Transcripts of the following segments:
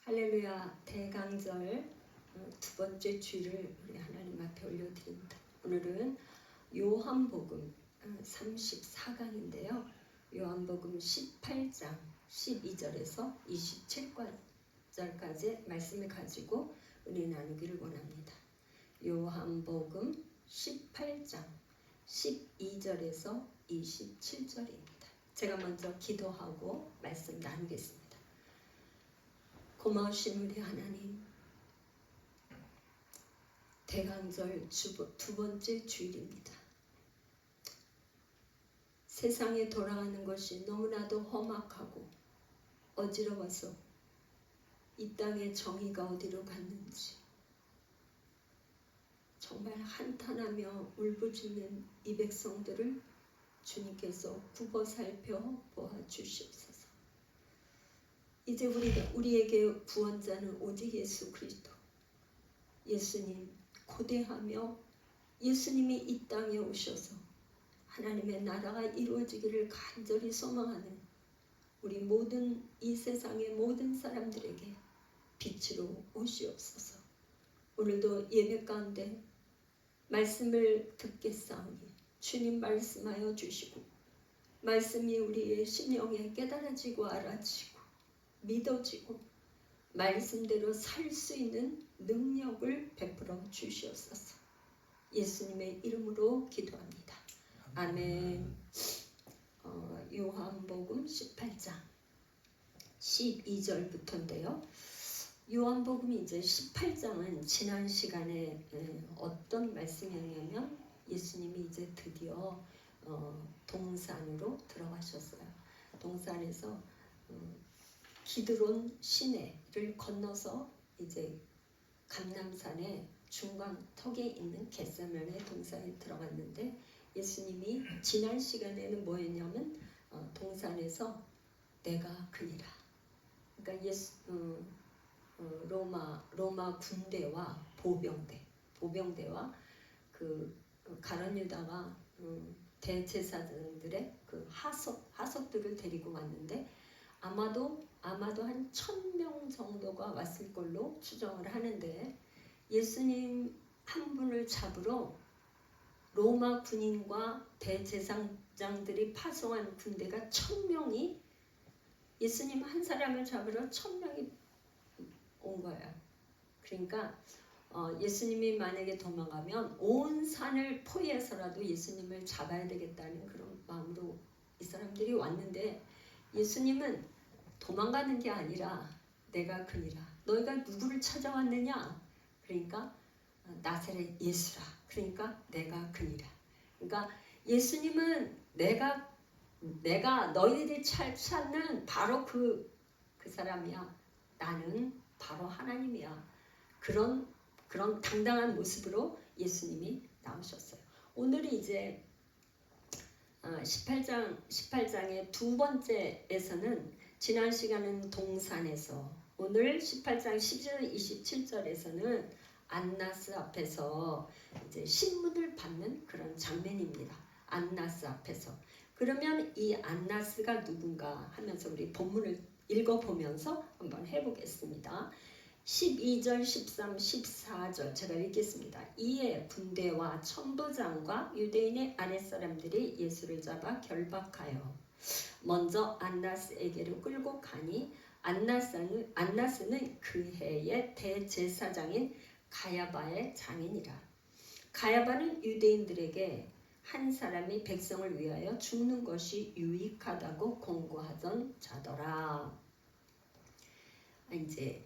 할렐루야. 대강절 두 번째 주일을 우리 하나님 앞에 올려드립니다. 오늘은 요한복음 34강인데요. 요한복음 18장 12절에서 27절까지 말씀을 가지고 은혜 나누기를 원합니다. 요한복음 18장 12절에서 27절입니다. 제가 먼저 기도하고 말씀 나누겠습니다. 고마우신 우리 하나님, 대강절 두 번째 주일입니다. 세상에 돌아가는 것이 너무나도 험악하고 어지러워서 이 땅의 정의가 어디로 갔는지 정말 한탄하며 울부짖는 이 백성들을 주님께서 굽어 살펴 보아 주시옵소서. 이제 우리에게 구원자는 오직 예수 그리스도, 예수님 고대하며 예수님이 이 땅에 오셔서 하나님의 나라가 이루어지기를 간절히 소망하는 우리 모든 이 세상의 모든 사람들에게 빛으로 오시옵소서. 오늘도 예배 가운데 말씀을 듣겠사오니 주님 말씀하여 주시고 말씀이 우리의 심령에 깨달아지고 알아지고 믿어지고 말씀대로 살 수 있는 능력을 베풀어 주시옵소서. 예수님의 이름으로 기도합니다. 아멘. 요한복음 18장 12절부터인데요. 요한복음이 이제 18장은 지난 시간에 어떤 말씀이었냐면 예수님이 이제 드디어 동산으로 들어가셨어요. 동산에서 기드론 시내를 건너서 이제 감람산의 중간턱에 있는 겟세마네 동산에 들어갔는데 예수님이 지난 시간에는 뭐였냐면 동산에서 내가 그니라. 그러니까 로마 군대와 보병대와 그 가룟 유다가 대제사장들의 그 하석들을 데리고 왔는데 아마도 한 1000명 정도가 왔을 걸로 추정을 하는데 예수님 한 분을 잡으러 로마 군인과 대제사장들이 파송한 군대가 1000명이 예수님 한 사람을 잡으러 1000명이 온 거예요. 그러니까 예수님이 만약에 도망가면 온 산을 포위해서라도 예수님을 잡아야 되겠다는 그런 마음으로 이 사람들이 왔는데 예수님은 도망가는 게 아니라 내가 그니라. 너희가 누구를 찾아왔느냐? 그러니까 나사렛 예수라. 그러니까 내가 그니라. 그러니까 예수님은 내가 너희들이 찾는 바로 그 사람이야. 나는 바로 하나님이야. 그런 당당한 모습으로 예수님이 나오셨어요. 오늘이 이제 18장의 두 번째에서는 지난 시간은 동산에서 오늘 18장 10절 27절에서는 안나스 앞에서 이제 신문을 받는 그런 장면입니다. 안나스 앞에서. 그러면 이 안나스가 누군가 하면서 우리 본문을 읽어보면서 한번 해보겠습니다. 12절, 13, 14절 제가 읽겠습니다. 이에 군대와 천부장과 유대인의 아랫사람들이 예수를 잡아 결박하여 먼저 안나스에게로 끌고 가니 안나스는 그 해의 대제사장인 가야바의 장인이라. 가야바는 유대인들에게 한 사람이 백성을 위하여 죽는 것이 유익하다고 공고하던 자더라. 이제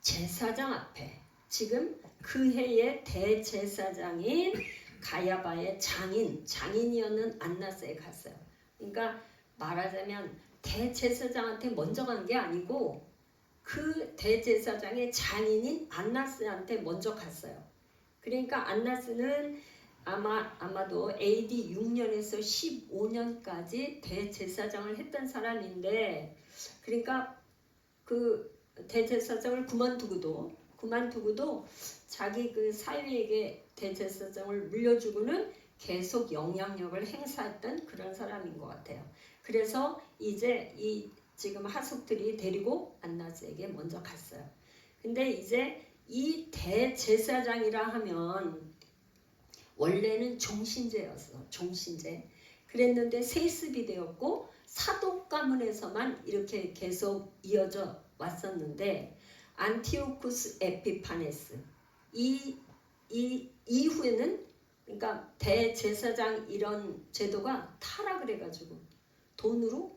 제사장 앞에 지금 그 해의 대제사장인 가야바의 장인이었는 안나스에 갔어요. 그러니까 말하자면 대제사장한테 먼저 간 게 아니고 그 대제사장의 장인인 안나스한테 먼저 갔어요. 그러니까 안나스는 아마도 AD 6년에서 15년까지 대제사장을 했던 사람인데 그러니까 그 대제사장을 그만두고도 자기 그 사위에게 대제사장을 물려주고는 계속 영향력을 행사했던 그런 사람인 것 같아요. 그래서 이제 이 지금 하숙들이 데리고 안나스에게 먼저 갔어요. 근데 이제 이 대제사장이라 하면 원래는 종신제였어. 종신제. 그랬는데 세습이 되었고 사독 가문에서만 이렇게 계속 이어져 왔었는데 안티오쿠스 에피파네스 이 이후에는 그러니까 대제사장 이런 제도가 타락을 해가지고 돈으로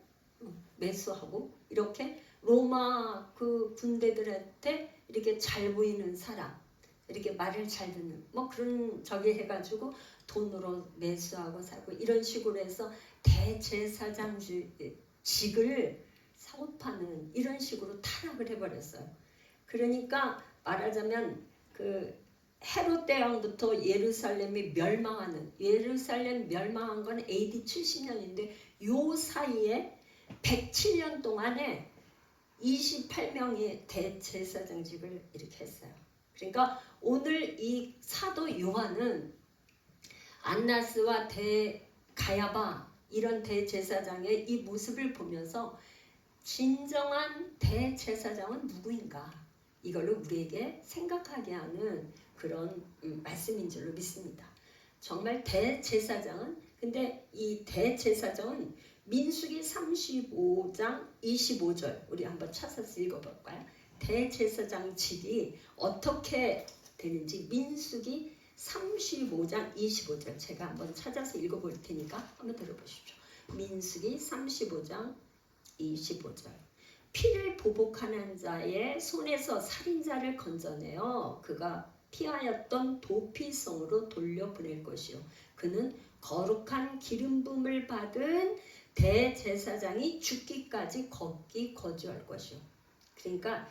매수하고 이렇게 로마 그 군대들한테 이렇게 잘 보이는 사람 이렇게 말을 잘 듣는 뭐 그런 저기 해가지고 돈으로 매수하고 사고 이런 식으로 해서 대제사장직을 사고파는 이런 식으로 타락을 해버렸어요. 그러니까 말하자면 그 헤롯 대왕부터 예루살렘이 예루살렘 멸망한 건 AD 70년인데 요 사이에 107년 동안에 28명의 대제사장직을 이렇게 했어요. 그러니까 오늘 이 사도 요한은 안나스와 가야바 이런 대제사장의 이 모습을 보면서 진정한 대제사장은 누구인가 이걸로 우리에게 생각하게 하는 그런 말씀인 줄로 믿습니다. 정말 대제사장은 근데 이 대제사장은 민수기 35장 25절 우리 한번 찾아서 읽어볼까요? 대제사장직이 어떻게 되는지 민수기 35장 25절 제가 한번 찾아서 읽어볼 테니까 한번 들어보십시오. 민수기 35장 25절 피를 보복하는 자의 손에서 살인자를 건져내어 그가 피하였던 도피성으로 돌려보낼 것이요 그는 거룩한 기름 부음을 받은 대제사장이 죽기까지 거주할 것이요. 그러니까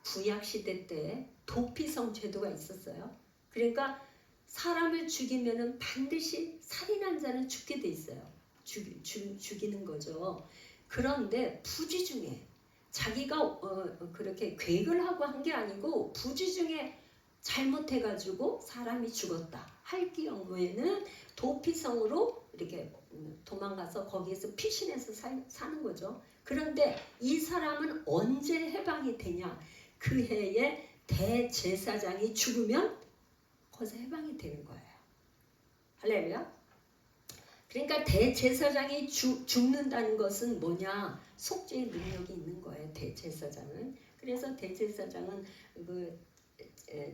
구약 시대 때 도피성 제도가 있었어요. 그러니까 사람을 죽이면은 반드시 살인한 자는 죽게 돼 있어요. 죽이는 거죠. 그런데 부지 중에 자기가 그렇게 계획을 하고 한 게 아니고 부지 중에 잘못해가지고 사람이 죽었다 할 경우에는 도피성으로 이렇게 도망가서 거기에서 피신해서 사는 거죠. 그런데 이 사람은 언제 해방이 되냐? 그 해에 대제사장이 죽으면 거기서 해방이 되는 거예요. 할렐루야. 그러니까 대제사장이 죽는다는 것은 뭐냐? 속죄의 능력이 있는 거예요. 대제사장은. 그래서 대제사장은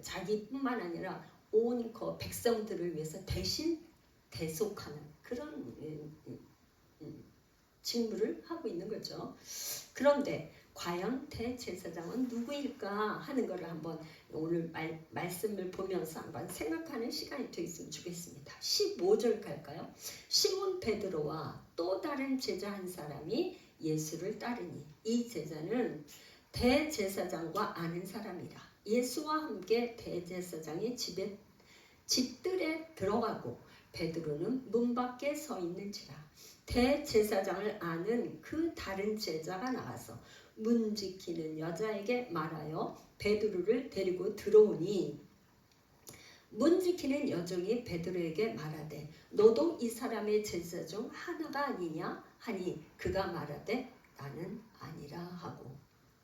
자기뿐만 아니라 온 백성들을 위해서 대신 대속하는 그런 직무를 하고 있는 거죠. 그런데 과연 대제사장은 누구일까 하는 것을 한번 오늘 말씀을 보면서 한번 생각하는 시간이 되었으면 좋겠습니다. 15절 갈까요? 시몬 베드로와 또 다른 제자 한 사람이 예수를 따르니 이 제자는 대제사장과 아는 사람이라. 예수와 함께 대제사장의 집들에 들어가고 베드로는 문 밖에 서 있는지라. 대제사장을 아는 그 다른 제자가 나와서 문 지키는 여자에게 말하여 베드로를 데리고 들어오니 문 지키는 여종이 베드로에게 말하되 너도 이 사람의 제자 중 하나가 아니냐 하니 그가 말하되 나는 아니라 하고.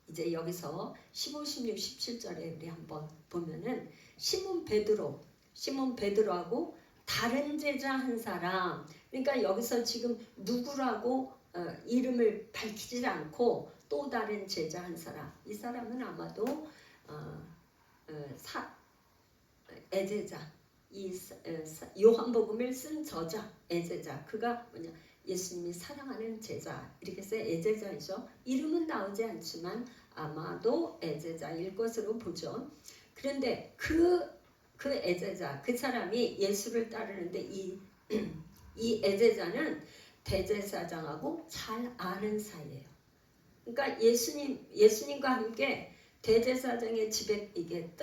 이제 여기서 15, 16, 17절에 우리 한번 보면은 시몬 베드로하고 다른 제자 한 사람, 그러니까 여기서 지금 누구라고 이름을 밝히지 않고 또 다른 제자 한 사람, 이 사람은 아마도 에제자, 요한복음을 쓴 저자 에제자, 그가 뭐냐 예수님이 사랑하는 제자 이렇게 해서 에제자이죠. 이름은 나오지 않지만 아마도 에제자일 것으로 보죠. 그런데 그 에제자, 그 사람이 예수를 따르는데 이 에제자는 대제사장하고 잘 아는 사이예요. 그러니까 예수님과 함께 대제사장의 집에 이게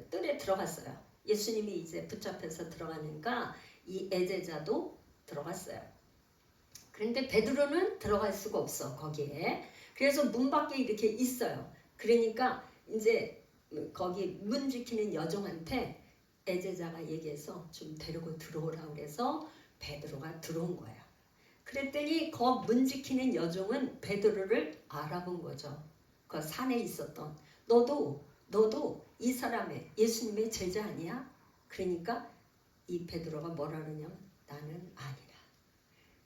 뜰에 들어갔어요. 예수님이 이제 붙잡혀서 들어가니까 이 에제자도 들어갔어요. 그런데 베드로는 들어갈 수가 없어 거기에. 그래서 문 밖에 이렇게 있어요. 그러니까 이제 거기 문 지키는 여종한테 에제자가 얘기해서 좀 데리고 들어오라 그래서 베드로가 들어온 거예요. 그랬더니 그 문 지키는 여종은 베드로를 알아본 거죠. 그 산에 있었던 너도 이 사람의 예수님의 제자 아니야? 그러니까 이 베드로가 뭐라 그러냐면 나는 아니라.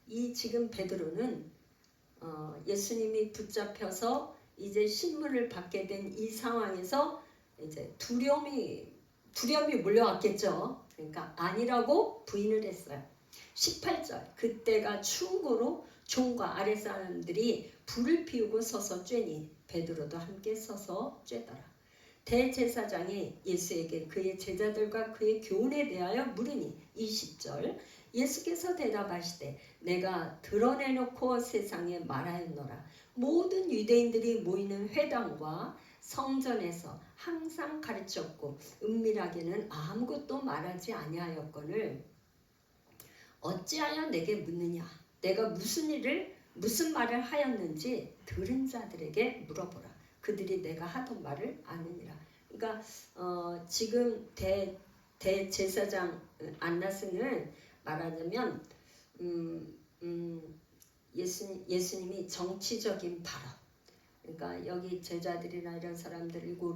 이 지금 베드로는 예수님이 붙잡혀서 이제 신문을 받게 된 이 상황에서 이제 두려움이 몰려왔겠죠. 그러니까 아니라고 부인을 했어요. 18절 그때가 충고로 종과 아랫사람들이 불을 피우고 서서 쬐니 베드로도 함께 서서 쬐더라. 대제사장이 예수에게 그의 제자들과 그의 교훈에 대하여 물으니 20절 예수께서 대답하시되 내가 드러내놓고 세상에 말하였노라. 모든 유대인들이 모이는 회당과 성전에서 항상 가르쳤고 은밀하게는 아무것도 말하지 아니하였거늘 어찌하여 내게 묻느냐. 내가 무슨 말을 하였는지 들은 자들에게 물어보라. 그들이 내가 하던 말을 아느니라. 그러니까 지금 대제사장 안나스는 말하자면 예수님이 정치적인 발언, 그러니까 여기 제자들이나 이런 사람들이고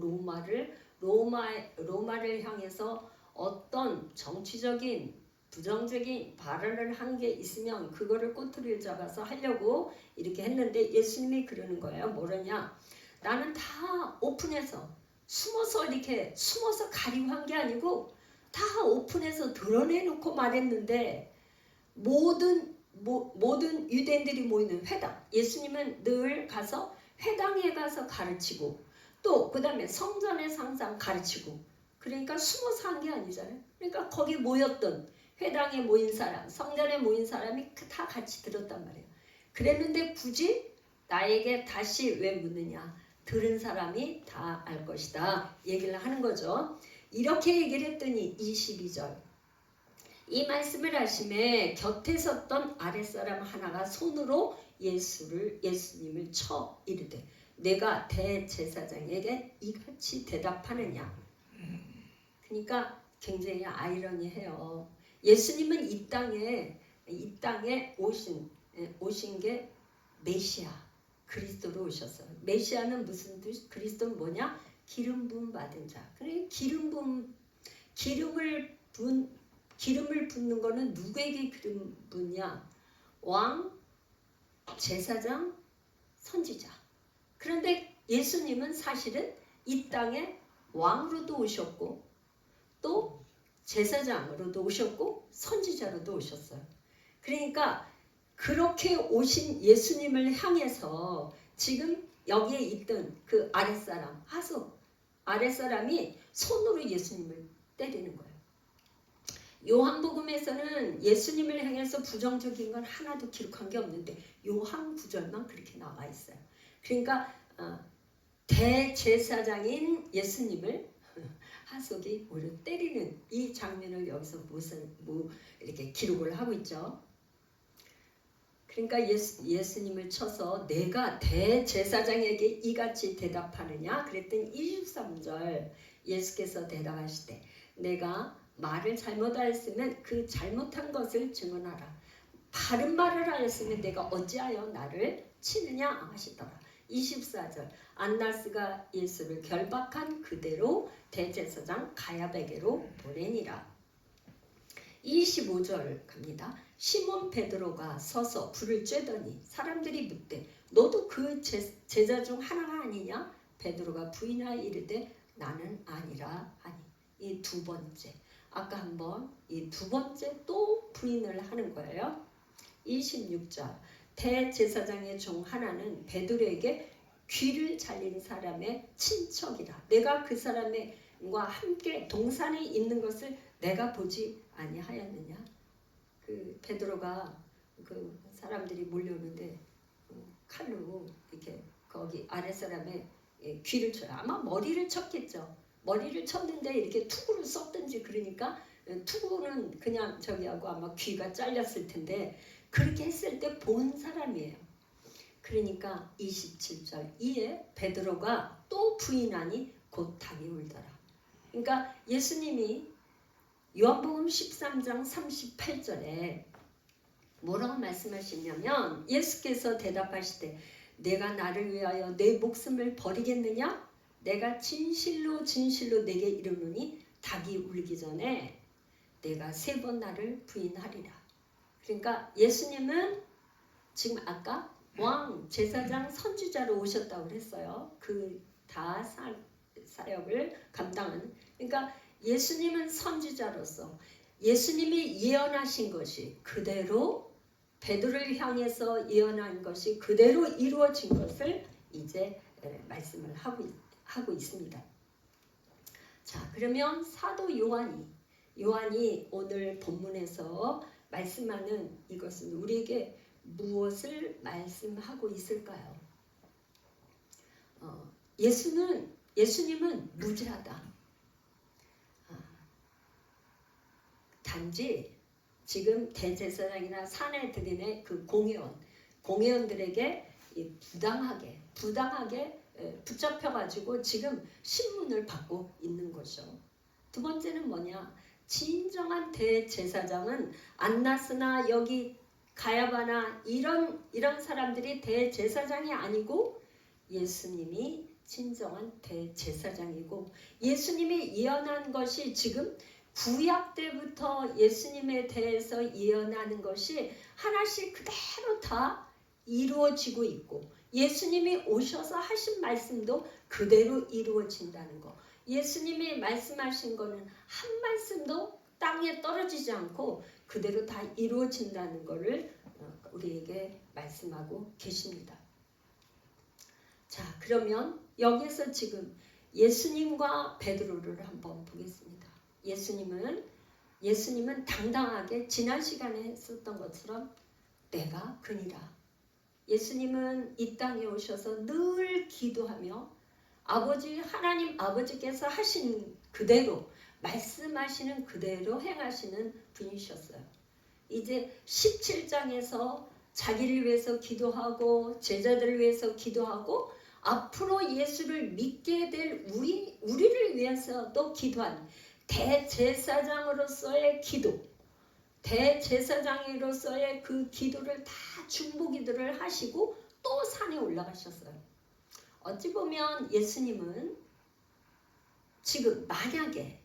로마를 향해서 어떤 정치적인 부정적인 발언을 한 게 있으면 그거를 꼬투리를 잡아서 하려고 이렇게 했는데 예수님이 그러는 거예요. 뭐라냐? 나는 다 오픈해서 숨어서 가리고 한 게 아니고 다 오픈해서 드러내놓고 말했는데 모든 유대인들이 모이는 회당, 예수님은 늘 가서 회당에 가서 가르치고 또 그 다음에 성전에서 항상 가르치고 그러니까 숨어서 한 게 아니잖아요. 그러니까 거기 모였던 회당에 모인 사람, 성전에 모인 사람이 다 같이 들었단 말이에요. 그랬는데 굳이 나에게 다시 왜 묻느냐. 들은 사람이 다 알 것이다. 얘기를 하는 거죠. 이렇게 얘기를 했더니 22절 이 말씀을 하심에 곁에 섰던 아랫사람 하나가 손으로 예수님을 쳐 이르되 내가 대제사장에게 이같이 대답하느냐. 그러니까 굉장히 아이러니해요. 예수님은 이 땅에 오신 게 메시아 그리스도로 오셨어요. 메시아는 무슨 뜻? 그리스도는 뭐냐? 기름 부음 받은 자. 그러니까 기름을 붓는 거는 누구에게 기름 붓냐? 왕, 제사장, 선지자. 그런데 예수님은 사실은 이 땅에 왕으로도 오셨고 또 제사장으로도 오셨고 선지자로도 오셨어요. 그러니까 그렇게 오신 예수님을 향해서 지금 여기에 있던 그 아랫사람이 손으로 예수님을 때리는 거예요. 요한복음에서는 예수님을 향해서 부정적인 건 하나도 기록한 게 없는데 요한 9절만 그렇게 나와 있어요. 그러니까 대제사장인 예수님을 하석이 오히려 때리는 이 장면을 여기서 이렇게 기록을 하고 있죠. 그러니까 예수님을 쳐서 내가 대제사장에게 이같이 대답하느냐 그랬더니 23절 예수께서 대답하시되 내가 말을 잘못하였으면 그 잘못한 것을 증언하라. 바른 말을 하였으면 내가 어찌하여 나를 치느냐 하시더라. 24절 안나스가 예수를 결박한 그대로 대제사장 가야베게로 보내니라. 25절 갑니다. 시몬 베드로가 서서 불을 쬐더니 사람들이 묻되 너도 그 제자 중 하나가 아니냐? 베드로가 부인하여 이르되 나는 아니라 하니. 이 두 번째 아까 한번 이 두 번째 또 부인을 하는 거예요. 26절 대제사장의 종 하나는 베드로에게 귀를 잘린 사람의 친척이라. 내가 그 사람과 함께 동산에 있는 것을 내가 보지 아니하였느냐. 그 베드로가 그 사람들이 몰려오는데 칼로 이렇게 거기 아랫사람의 귀를 쳐요. 아마 머리를 쳤겠죠. 머리를 쳤는데 이렇게 투구를 썼든지 그러니까 투구는 그냥 저기하고 아마 귀가 잘렸을 텐데 그렇게 했을 때 본 사람이에요. 그러니까 27절 이에 베드로가 또 부인하니 곧 닭이 울더라. 그러니까 예수님이 요한복음 13장 38절에 뭐라고 말씀하시냐면 예수께서 대답하시되 내가 나를 위하여 내 목숨을 버리겠느냐? 내가 진실로 진실로 내게 이르노니 닭이 울기 전에 내가 3번 나를 부인하리라. 그러니까 예수님은 지금 아까 왕, 제사장, 선지자로 오셨다고 그랬어요. 그 다 사역을 감당하는. 그러니까 예수님은 선지자로서 예수님이 예언하신 것이 그대로 베드로를 향해서 예언한 것이 그대로 이루어진 것을 이제 말씀을 하고 있습니다. 자, 그러면 사도 요한이 오늘 본문에서 말씀하는 이것은 우리에게 무엇을 말씀하고 있을까요? 예수님은 무지하다. 단지 지금 대제사장이나 사내들인의 그 공회원들에게 부당하게 붙잡혀가지고 지금 신문을 받고 있는 거죠. 두 번째는 뭐냐? 진정한 대제사장은 안나스나 여기 가야바나 이런 사람들이 대제사장이 아니고 예수님이 진정한 대제사장이고 예수님이 예언한 것이 지금 구약 때부터 예수님에 대해서 예언하는 것이 하나씩 그대로 다 이루어지고 있고 예수님이 오셔서 하신 말씀도 그대로 이루어진다는 거. 예수님이 말씀하신 거는 한 말씀도 땅에 떨어지지 않고 그대로 다 이루어진다는 것을 우리에게 말씀하고 계십니다. 자, 그러면 여기서 지금 예수님과 베드로를 한번 보겠습니다. 예수님은 당당하게 지난 시간에 했었던 것처럼 내가 그니라. 예수님은 이 땅에 오셔서 늘 기도하며 하나님 아버지께서 하신 그대로 말씀하시는 그대로 행하시는 분이셨어요. 이제 17장에서 자기를 위해서 기도하고 제자들을 위해서 기도하고 앞으로 예수를 믿게 될 우리를 위해서도 기도한 대제사장으로서의 기도, 대제사장으로서의 그 기도를 다 중보기도를 하시고 또 산에 올라가셨어요. 어찌 보면 예수님은 지금 만약에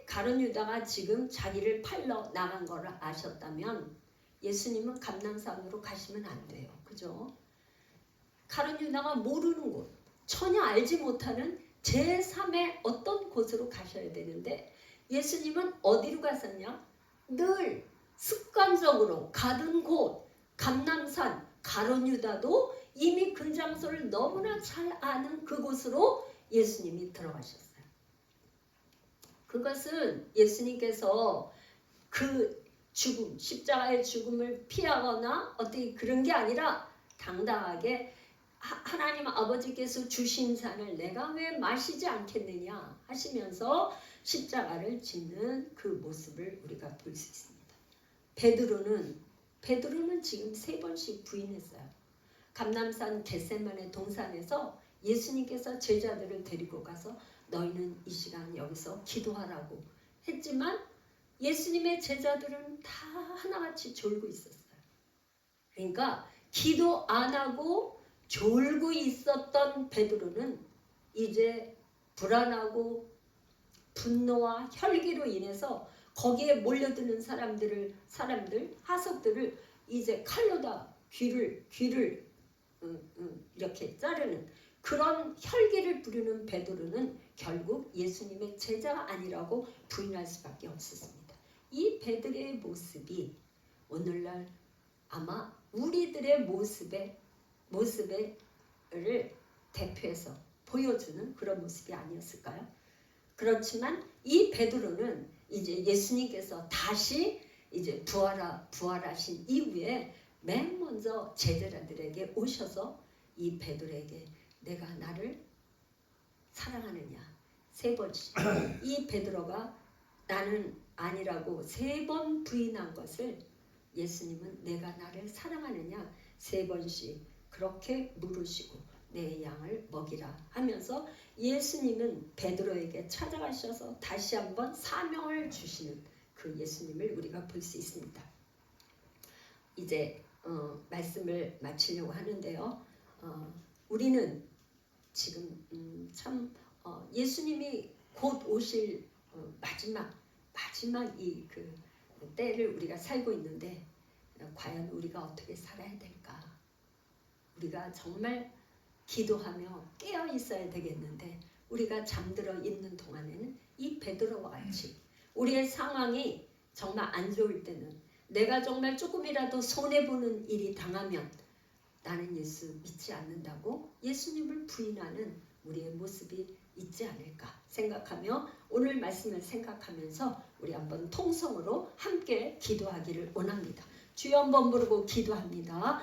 가룟 유다가 지금 자기를 팔러 나간 걸 아셨다면 예수님은 감람산으로 가시면 안 돼요. 그죠? 가룟 유다가 모르는 곳, 전혀 알지 못하는 제3의 어떤 곳으로 가셔야 되는데 예수님은 어디로 갔었냐? 늘 습관적으로 가던 곳, 감람산, 가룟 유다도 이미 그 장소를 너무나 잘 아는 그곳으로 예수님이 들어가셨어요. 그것은 예수님께서 그 죽음, 십자가의 죽음을 피하거나 어떻게 그런 게 아니라 당당하게 하나님 아버지께서 주신 잔을 내가 왜 마시지 않겠느냐 하시면서 십자가를 짓는 그 모습을 우리가 볼 수 있습니다. 베드로는 지금 3번씩 부인했어요. 감람산 겟세마네 동산에서 예수님께서 제자들을 데리고 가서 너희는 이 시간 여기서 기도하라고 했지만 예수님의 제자들은 다 하나같이 졸고 있었어요. 그러니까 기도 안 하고 졸고 있었던 베드로는 이제 불안하고 분노와 혈기로 인해서 거기에 몰려드는 사람들 하석들을 이제 칼로다 귀를 이렇게 자르는 그런 혈기를 부리는 베드로는 결국 예수님의 제자가 아니라고 부인할 수밖에 없었습니다. 이 베드로의 모습이 오늘날 아마 우리들의 모습을 대표해서 보여주는 그런 모습이 아니었을까요? 그렇지만 이 베드로는 이제 예수님께서 다시 이제 부활하신 이후에 맨 먼저 제자들에게 오셔서 이 베드로에게 내가 나를 사랑하느냐 3번씩 이 베드로가 나는 아니라고 3번 부인한 것을 예수님은 내가 나를 사랑하느냐 3번씩 그렇게 물으시고 내 양을 먹이라 하면서 예수님은 베드로에게 찾아가셔서 다시 한번 사명을 주시는 그 예수님을 우리가 볼 수 있습니다. 이제 말씀을 마치려고 하는데요. 우리는 지금 참 예수님이 곧 오실 마지막 이 그 때를 우리가 살고 있는데 과연 우리가 어떻게 살아야 될까? 우리가 정말 기도하며 깨어 있어야 되겠는데 우리가 잠들어 있는 동안에는 이 베드로와 같이 우리의 상황이 정말 안 좋을 때는 내가 정말 조금이라도 손해보는 일이 당하면 나는 예수 믿지 않는다고 예수님을 부인하는 우리의 모습이 있지 않을까 생각하며 오늘 말씀을 생각하면서 우리 한번 통성으로 함께 기도하기를 원합니다. 주여 한번 부르고 기도합니다.